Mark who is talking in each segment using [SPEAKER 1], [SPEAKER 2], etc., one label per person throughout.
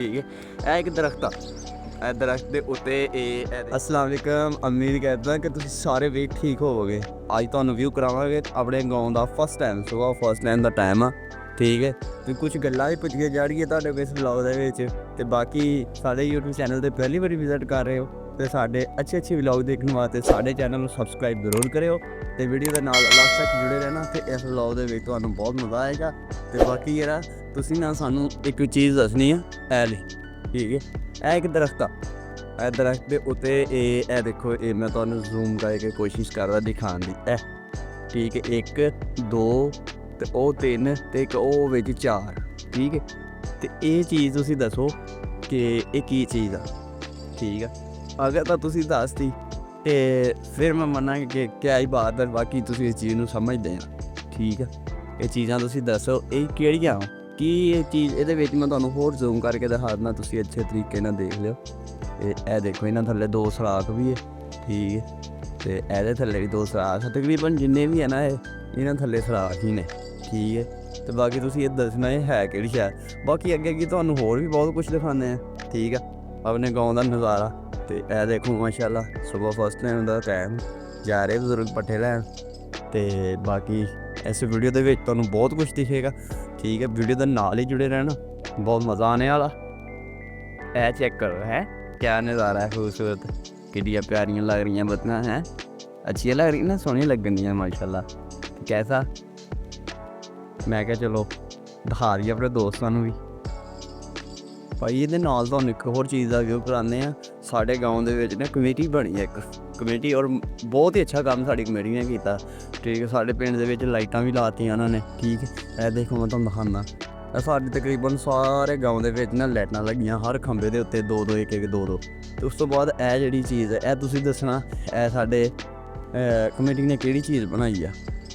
[SPEAKER 1] ठीक है। ਇਹ ਇੱਕ ਦਰਖਤ ਆ, ਇਹ ਦਰਖਤ ਦੇ ਉੱਤੇ
[SPEAKER 2] अस्सलाम वालेकुम। उम्मीद करदा कि तुसीं सारे भी ठीक होवोगे। अज तुहानूं व्यू करावांगे अपने गाँव का फर्स्ट टाइम सुबह फर्स्ट टाइम का टाइम आ, ठीक है। तो कुछ गल्लां भी पुछिए जाड़िए तुहाडे कोल इस व्लॉग दे विच ते बाकी साडे यूट्यूब चैनल ते पहली बारी विजिट कर रहे हो तो साडे अच्छे व्लॉग देखने वास्ते साडे चैनल नूं सबसक्राइब जरूर करियो ते वीडियो दे नाल लास्ट तक जुड़े रहना ते इस व्लॉग दे विच तुहानूं बहुत मज़ा आएगा। ते बाकी जेहड़ा तुसीं ना सानूं एक चीज़ दसनी है ऐ ली, ठीक है। ਇਹ ਇੱਕ ਦਰਖਤ ਆ, ਇਹ ਦਰਖਤ ਦੇ ਉੱਤੇ ਇਹ ਦੇਖੋ, ਇਹ ਮੈਂ ਤੁਹਾਨੂੰ ਜ਼ੂਮ ਕਰਕੇ ਕੋਸ਼ਿਸ਼ ਕਰਦਾ ਦਿਖਾਉਣ ਦੀ। ਇਹ ਠੀਕ ਹੈ, 1 2 ਤੇ ਉਹ 3 ਤੇ ਇੱਕ ਉਹ ਵਿੱਚ 4, ਠੀਕ ਹੈ। ਤੇ ਇਹ ਚੀਜ਼ ਤੁਸੀਂ ਦੱਸੋ ਕਿ ਇਹ ਕੀ ਚੀਜ਼ ਆ, ਠੀਕ ਆ। ਅਗਰ ਤਾਂ ਤੁਸੀਂ ਦੱਸਤੀ ਤੇ ਫਿਰ ਮੈਂ ਮੰਨਾਂਗਾ ਕਿ ਕਿਆ ਹੀ ਬਾਤ ਹੈ, ਬਾਕੀ ਤੁਸੀਂ ਇਸ ਚੀਜ਼ ਨੂੰ ਸਮਝਦੇ ਆ, ਠੀਕ ਆ। ਇਹ ਚੀਜ਼ਾਂ ਤੁਸੀਂ ਦੱਸੋ ਇਹ ਕਿਹੜੀਆਂ ਕੀ ਇਹ ਚੀਜ਼। ਇਹਦੇ ਵਿੱਚ ਮੈਂ ਤੁਹਾਨੂੰ ਹੋਰ ਜ਼ੂਮ ਕਰਕੇ ਦਿਖਾ ਦਿੰਦਾ, ਤੁਸੀਂ ਅੱਛੇ ਤਰੀਕੇ ਨਾਲ ਦੇਖ ਲਿਓ। ਇਹ ਦੇਖੋ, ਇਹਨਾਂ ਥੱਲੇ 2 ਸਲਾਖ ਵੀ ਹੈ, ਠੀਕ ਹੈ। ਤੇ ਇਹਦੇ ਥੱਲੇ ਵੀ 2 ਸਲਾਖ, ਤਕਰੀਬਨ ਜਿੰਨੇ ਵੀ ਹੈ ਨਾ ਇਹਨਾਂ ਥੱਲੇ ਸਲਾਖ ਹੀ ਨੇ, ਠੀਕ ਹੈ। ਤੇ ਬਾਕੀ ਤੁਸੀਂ ਇਹ ਦੱਸਣਾ ਇਹ ਹੈ ਕਿਹੜੀ ਸ਼ਹਿਰ। ਬਾਕੀ ਅੱਗੇ ਤੁਹਾਨੂੰ ਹੋਰ ਵੀ ਬਹੁਤ ਕੁਝ ਦਿਖਾਉਂਦੇ ਆ, ਠੀਕ ਆ, ਆਪਣੇ ਗਾਉਂ ਦਾ ਨਜ਼ਾਰਾ। ਤੇ ਇਹ ਦੇਖੋ ਮਾਸ਼ਾਅੱਲਾ ਸੁਬਹ ਫਸਟ ਟਾਈਮ ਦਾ ਟਾਈਮ ਜਾ ਰਹੇ ਬਜ਼ੁਰਗ ਪੱਠੇ ਲੈਣ। ਤੇ ਬਾਕੀ ਇਸ ਵੀਡੀਓ ਦੇ ਵਿੱਚ ਤੁਹਾਨੂੰ ਬਹੁਤ ਕੁਝ ਦਿਖੇਗਾ, ठीक है। वीडियो के नाल ही जुड़े रहना, बहुत मज़ा आने वाला। ऐ चेक करो है क्या नज़ारा है, खूबसूरत कितनी प्यारियाँ लग रही हैं बत्तियाँ हैं, अच्छी लग रही ना, सोहनी लगन दी माशाल्लाह। कैसा मैं क्या चलो दिखा दी अपने दोस्तों भी भाई। ये नाल तुहानूं एक होर चीज़ का व्यू कराने हैं। साढ़े गाँव दे विच ना कमेटी बनी है, एक कमेटी, और बहुत ही अच्छा काम साड़ी कमेटी ने किया, ठीक है। साढ़े पिंड दे विच लाइटां भी लातियां उन्होंने, ठीक है। ਇਹ ਦੇਖੋ ਮੈਂ ਤੁਹਾਨੂੰ ਦਿਖਾਉਂਦਾ, ਸਾਡੇ ਤਕਰੀਬਨ ਸਾਰੇ ਗਾਉਂ ਦੇ ਵਿੱਚ ਨਾ ਲਾਈਟਾਂ ਲੱਗੀਆਂ ਹਰ ਖੰਭੇ ਦੇ ਉੱਤੇ 2-2 1-1 2-2। ਤੇ ਉਸ ਤੋਂ ਬਾਅਦ ਇਹ ਜਿਹੜੀ ਚੀਜ਼ ਹੈ ਇਹ ਤੁਸੀਂ ਦੱਸਣਾ ਇਹ ਸਾਡੇ ਕਮੇਟੀ ਨੇ ਕਿਹੜੀ ਚੀਜ਼ ਬਣਾਈ ਆ,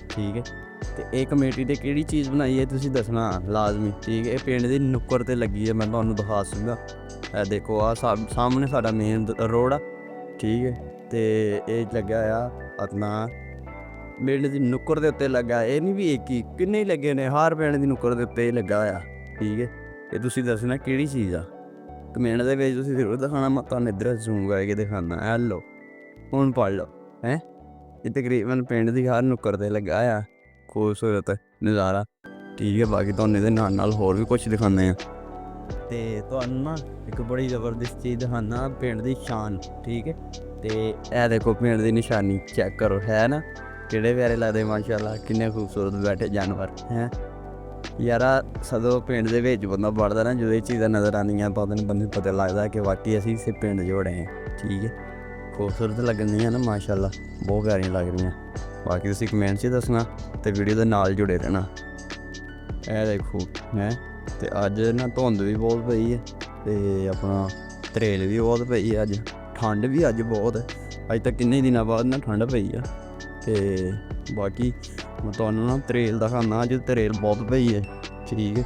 [SPEAKER 2] ਠੀਕ ਹੈ। ਤੇ ਇਹ ਕਮੇਟੀ ਤੇ ਕਿਹੜੀ ਚੀਜ਼ ਬਣਾਈ ਹੈ ਤੁਸੀਂ ਦੱਸਣਾ ਲਾਜ਼ਮੀ, ਠੀਕ ਹੈ। ਇਹ ਪਿੰਡ ਦੀ ਨੁੱਕਰ ਤੇ ਲੱਗੀ ਹੈ, ਮੈਂ ਤੁਹਾਨੂੰ ਦਿਖਾ ਸਕਦਾ। ਇਹ ਦੇਖੋ ਆ ਸਾਹਮਣੇ ਸਾਡਾ ਮੇਨ ਰੋਡ ਆ, ਠੀਕ ਹੈ। ਤੇ ਇਹ ਲੱਗਾ ਆ ਆਪਣਾ ਪਿੰਡ ਦੀ ਨੁੱਕਰ ਦੇ ਉੱਤੇ ਲੱਗਾ। ਇਹ ਨਹੀਂ ਵੀ ਇੱਕ ਹੀ, ਕਿੰਨੇ ਹੀ ਲੱਗੇ ਨੇ, ਹਰ ਪਿੰਡ ਦੀ ਨੁੱਕਰ ਦੇ ਉੱਤੇ ਲੱਗਾ ਆ, ਠੀਕ ਹੈ। ਇਹ ਤੁਸੀਂ ਦੱਸਣਾ ਕਿਹੜੀ ਚੀਜ਼ ਆ ਕਮੈਂਟ ਦੇ ਵਿੱਚ, ਤੁਸੀਂ ਜ਼ਰੂਰ ਦਿਖਾਉਣਾ। ਮੈਂ ਤੁਹਾਨੂੰ ਇੱਧਰ ਜ਼ੂਮ ਕਰਕੇ ਦਿਖਾਉਂਦਾ, ਐ ਲਓ ਹੁਣ ਪੜ੍ਹ ਲਓ ਹੈ। ਇਹ ਤਕਰੀਬਨ ਪਿੰਡ ਦੀ ਹਰ ਨੁੱਕਰ 'ਤੇ ਲੱਗਾ ਆ, ਖੂਬਸੂਰਤ ਨਜ਼ਾਰਾ, ਠੀਕ ਹੈ। ਬਾਕੀ ਤੁਹਾਨੂੰ ਇਹਦੇ ਨਾਲ ਹੋਰ ਵੀ ਕੁਛ ਦਿਖਾਉਂਦੇ ਆ। ਤੇ ਤੁਹਾਨੂੰ ਨਾ ਇੱਕ ਬੜੀ ਜ਼ਬਰਦਸਤ ਚੀਜ਼ ਦਿਖਾਉਂਦਾ, ਪਿੰਡ ਦੀ ਸ਼ਾਨ, ਠੀਕ ਹੈ। ਤੇ ਇਹ ਦੇਖੋ ਪਿੰਡ ਦੀ ਨਿਸ਼ਾਨੀ ਚੈੱਕ ਕਰੋ, ਹੈ ਨਾ ਕਿਹੜੇ ਪਿਆਰੇ ਲੱਗਦੇ ਮਾਸ਼ਾਅੱਲਾ, ਕਿੰਨੇ ਖੂਬਸੂਰਤ ਬੈਠੇ ਜਾਨਵਰ ਹੈ ਯਾਰਾ। ਸਦੋਂ ਪਿੰਡ ਦੇ ਵਿੱਚ ਬੰਦਾ ਵੜਦਾ ਨਾ, ਜਦੋਂ ਇਹ ਚੀਜ਼ਾਂ ਨਜ਼ਰ ਆਉਂਦੀਆਂ ਬੰਦੇ ਨੂੰ ਪਤਾ ਲੱਗਦਾ ਕਿ ਵਾਕਈ ਅਸੀਂ ਇਸੇ ਪਿੰਡ ਜੋੜੇ ਹਾਂ, ਠੀਕ ਹੈ। ਖੂਬਸੂਰਤ ਲੱਗਦੀਆਂ ਨਾ ਮਾਸ਼ਾਅੱਲਾ, ਬਹੁਤ ਪਿਆਰੀਆਂ ਲੱਗ ਰਹੀਆਂ। ਬਾਕੀ ਤੁਸੀਂ ਕਮੈਂਟ 'ਚ ਦੱਸਣਾ ਤੇ ਵੀਡੀਓ ਦੇ ਨਾਲ ਜੁੜੇ ਰਹਿਣਾ। ਇਹ ਦੇਖੋ ਹੈ। ਤੇ ਅੱਜ ਨਾ ਧੁੰਦ ਵੀ ਬਹੁਤ ਪਈ ਹੈ ਤੇ ਆਪਣਾ ਤਰੇਲ ਵੀ ਬਹੁਤ ਪਈ ਹੈ ਅੱਜ, ਠੰਡ ਵੀ ਅੱਜ ਬਹੁਤ ਹੈ। ਅੱਜ ਤੱਕ ਕਿੰਨੇ ਦਿਨਾਂ ਬਾਅਦ ਨਾ ਠੰਡ ਪਈ ਆ। ਤੇ ਬਾਕੀ ਮੈਂ ਤੁਹਾਨੂੰ ਨਾ ਤਰੇਲ ਦਿਖਾਉਂਦਾ, ਅੱਜ ਤਰੇਲ ਬਹੁਤ ਪਈ ਹੈ, ਠੀਕ ਹੈ।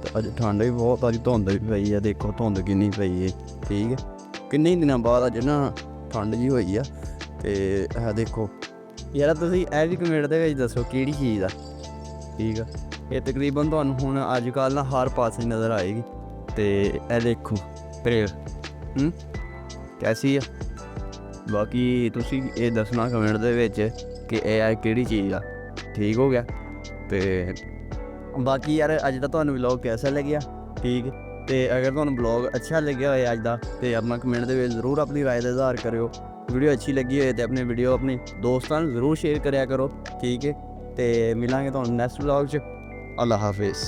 [SPEAKER 2] ਤੇ ਅੱਜ ਠੰਡ ਵੀ ਬਹੁਤ, ਅੱਜ ਧੁੰਦ ਵੀ ਪਈ ਹੈ, ਦੇਖੋ ਧੁੰਦ ਕਿੰਨੀ ਪਈ ਹੈ, ਠੀਕ ਹੈ। ਕਿੰਨੇ ਦਿਨਾਂ ਬਾਅਦ ਅੱਜ ਨਾ ਠੰਡ ਜਿਹੀ ਹੋਈ ਆ। ਤੇ ਇਹ ਦੇਖੋ ਯਾਰ ਤੁਸੀਂ ਇਹ ਵੀ ਕਮੈਂਟ ਦੇ ਵਿੱਚ ਦੱਸੋ ਕਿਹੜੀ ਚੀਜ਼ ਆ, ਠੀਕ ਆ। ਇਹ ਤਕਰੀਬਨ ਤੁਹਾਨੂੰ ਹੁਣ ਅੱਜ ਕੱਲ੍ਹ ਨਾ ਹਰ ਪਾਸੇ ਨਜ਼ਰ ਆਏਗੀ। ਤੇ ਇਹ ਦੇਖੋ ਤਰੇਲ ਕੈਸੀ ਆ। ਬਾਕੀ ਤੁਸੀਂ ਇਹ ਦੱਸਣਾ ਕਮੈਂਟ ਦੇ ਵਿੱਚ ਕਿ ਇਹ ਕਿਹੜੀ ਚੀਜ਼ ਆ, ਠੀਕ ਹੋ ਗਿਆ। ਤੇ ਬਾਕੀ ਯਾਰ ਅੱਜ ਦਾ ਤੁਹਾਨੂੰ ਵਲੌਗ ਕੈਸਾ ਲੱਗਿਆ, ਠੀਕ। ਤੇ ਅਗਰ ਤੁਹਾਨੂੰ ਵਲੌਗ ਅੱਛਾ ਲੱਗਿਆ ਹੋਇਆ ਅੱਜ ਦਾ ਤੇ ਆਪਣਾ ਕਮੈਂਟ ਦੇ ਵਿੱਚ ਜ਼ਰੂਰ ਆਪਣੀ ਰਾਏ ਦਾ ਇਜ਼ਹਾਰ ਕਰਿਓ। ਵੀਡੀਓ ਅੱਛੀ ਲੱਗੀ ਹੋਏ ਤੇ ਆਪਣੀ ਵੀਡੀਓ ਆਪਣੇ ਦੋਸਤਾਂ ਨੂੰ ਜ਼ਰੂਰ ਸ਼ੇਅਰ ਕਰਿਆ ਕਰੋ, ਠੀਕ ਹੈ। ਤੇ ਮਿਲਾਂਗੇ ਤੁਹਾਨੂੰ ਨੈਕਸਟ ਵਲੌਗ 'ਚ। ਅੱਲਾ ਹਾਫਿਜ਼।